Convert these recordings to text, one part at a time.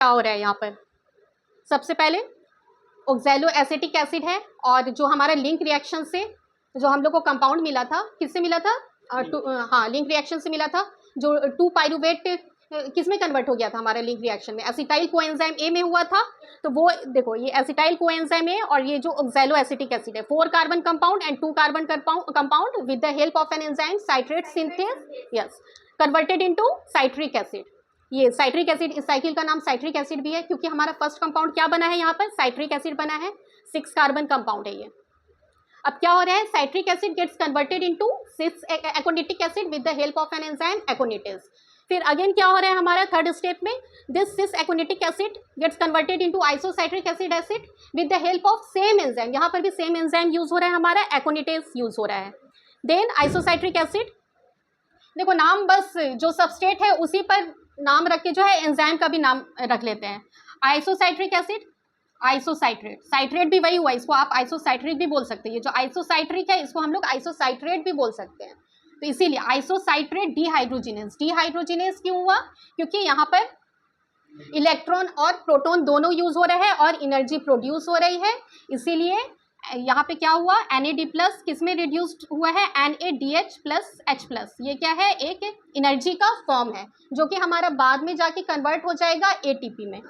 क्या हो रहा है यहाँ पर, सबसे पहले ऑक्सैलो एसिटिक एसिड है, और जो हमारा लिंक रिएक्शन से जो हम लोग को कंपाउंड मिला था, किससे मिला था, हाँ लिंक रिएक्शन से मिला था, जो 2 पाइरुवेट किस में कन्वर्ट हो गया था हमारा लिंक रिएक्शन में, एसिटाइल कोएंजाइम ए में हुआ था। तो वो देखो ये एसिटाइल कोएंजाइम ए और ये जो ऑक्सैलो एसिटिक एसिड है, 4 carbon compound and 2 carbon compound with the help of an enzyme citrate synthase, yes, converted into citric acid. ये साइट्रिक एसिड, इस साइकिल का नाम साइट्रिक एसिड भी है क्योंकि हमारा फर्स्ट कंपाउंड क्या बना है यहाँ पर, साइट्रिक एसिड बना है, 6 कार्बन कंपाउंड है ये। अब क्या हो रहा है, citric acid gets converted into cis aconitic acid with the help of an enzyme aconitase. फिर अगेन क्या हो रहा है हमारा थर्ड स्टेप में, this cis aconitic acid gets converted into isocitric acid with the help of same enzyme, यहाँ पर भी सेम एंजाइम यूज हो रहा है हमारा, एकोनिटेज यूज हो रहा है। देन आइसोसाइट्रिक एसिड, देखो नाम बस जो सबस्ट्रेट है उसी पर नाम रख के जो है एंजाइम का भी नाम रख लेते हैं। आइसोसाइट्रिक एसिड, आइसोसाइट्रेट, साइट्रेट भी वही हुआ, इसको आप आइसोसाइट्रिक भी बोल सकते हैं, ये जो आइसोसाइट्रिक है इसको हम लोग आइसोसाइट्रेट भी बोल सकते हैं। तो इसीलिए आइसोसाइट्रेट डिहाइड्रोजिनेज, डिहाइड्रोजिनेज क्यों हुआ, क्योंकि यहाँ पर इलेक्ट्रॉन और प्रोटॉन दोनों यूज हो रहे हैं और एनर्जी प्रोड्यूस हो रही है, इसीलिए यहाँ पे क्या हुआ, NAD प्लस किस में रिड्यूस्ड हुआ है, NADH प्लस H प्लस, ये क्या है, एक एनर्जी का फॉर्म है जो कि हमारा बाद में जाके कन्वर्ट हो जाएगा ATP में।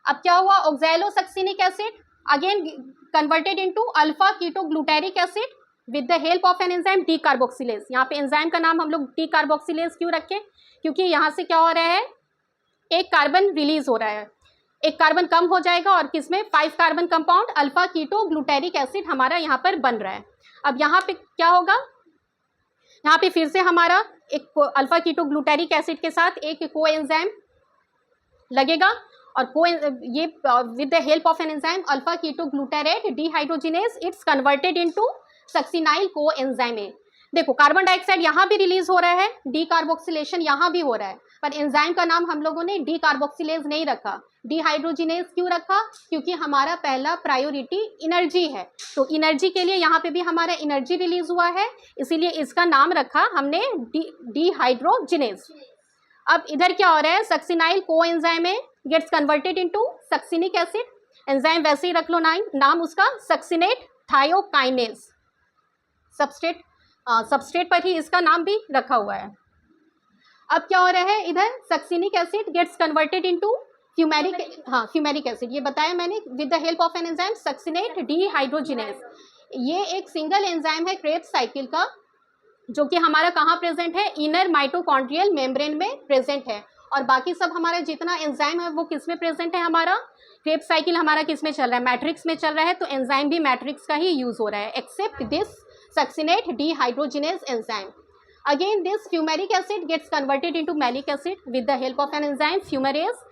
अब क्या हुआ, oxalosuccinic acid again converted into alpha keto glutaric acid with the help of an enzyme decarboxylase. यहाँ पे एंजाइम का नाम हम लोग डी कार्बोक्सिलेज क्यों रखे, क्योंकि यहाँ से क्या हो रहा है, एक कार्बन रिलीज हो रहा है, एक कार्बन कम हो जाएगा और किसमें 5 carbon compound alpha keto glutaric acid हमारा यहाँ पर बन रहा है। अब यहाँ पे क्या होगा, यहाँ पे फिर से हमारा एक अल्फा कीटो ग्लूटेरिक एसिड के साथ एक कोएंजाइम लगेगा और ये with the help of an enzyme alpha keto glutarate dehydrogenase it's converted into succinyl coenzyme A. देखो कार्बन डाइऑक्साइड यहाँ भी रिलीज हो रहा है, डी कार्बोक्सिलेशन यहाँ भी हो रहा है, पर एंजाइम का नाम हम लोगों ने डी कार्बोक्सिलेज नहीं रखा, डिहाइड्रोजिनेज क्यों रखा, क्योंकि हमारा पहला प्रायोरिटी एनर्जी है, तो एनर्जी के लिए यहाँ पे भी हमारा एनर्जी रिलीज हुआ है, इसीलिए इसका नाम रखा हमने डिहाइड्रोजिनेज। अब इधर क्या हो रहा है, succinyl coenzyme A gets converted into succinic acid, enzyme वैसे ही रख लो नाम उसका सक्सिनेट थायोकाइनेज, सबस्ट्रेट पर ही इसका नाम भी रखा हुआ है। अब क्या हो रहा है, इधर succinic acid gets converted into fumaric, हाँ फ्यूमेरिक एसिड, ये बताया मैंने, with the help of an enzyme succinate dehydrogenase. ये एक सिंगल एंजाइम है क्रेब्स साइकिल का, जो कि हमारा कहाँ प्रेजेंट है, इनर माइटोकॉन्ड्रियल मेम्ब्रेन में प्रेजेंट है, और बाकी सब हमारा जितना एंजाइम है वो किस में प्रेजेंट है, हमारा क्रेब्स साइकिल हमारा किस में चल रहा है, मैट्रिक्स में चल रहा है, तो एंजाइम भी मैट्रिक्स का ही यूज हो रहा है, except this succinate dehydrogenase enzyme. Again, this fumaric acid gets converted into malic acid with the help of an enzyme fumarase,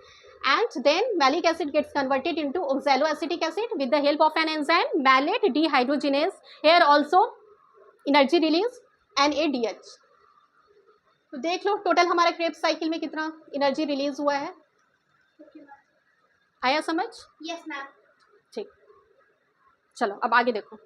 and then malic acid gets converted into oxaloacetic acid with the help of an enzyme malate dehydrogenase. Here also energy release NADH. तो देख लो total हमारा Krebs cycle में कितना energy release हुआ है, आया समझ? Yes ma'am. ठीक, चलो अब आगे देखो।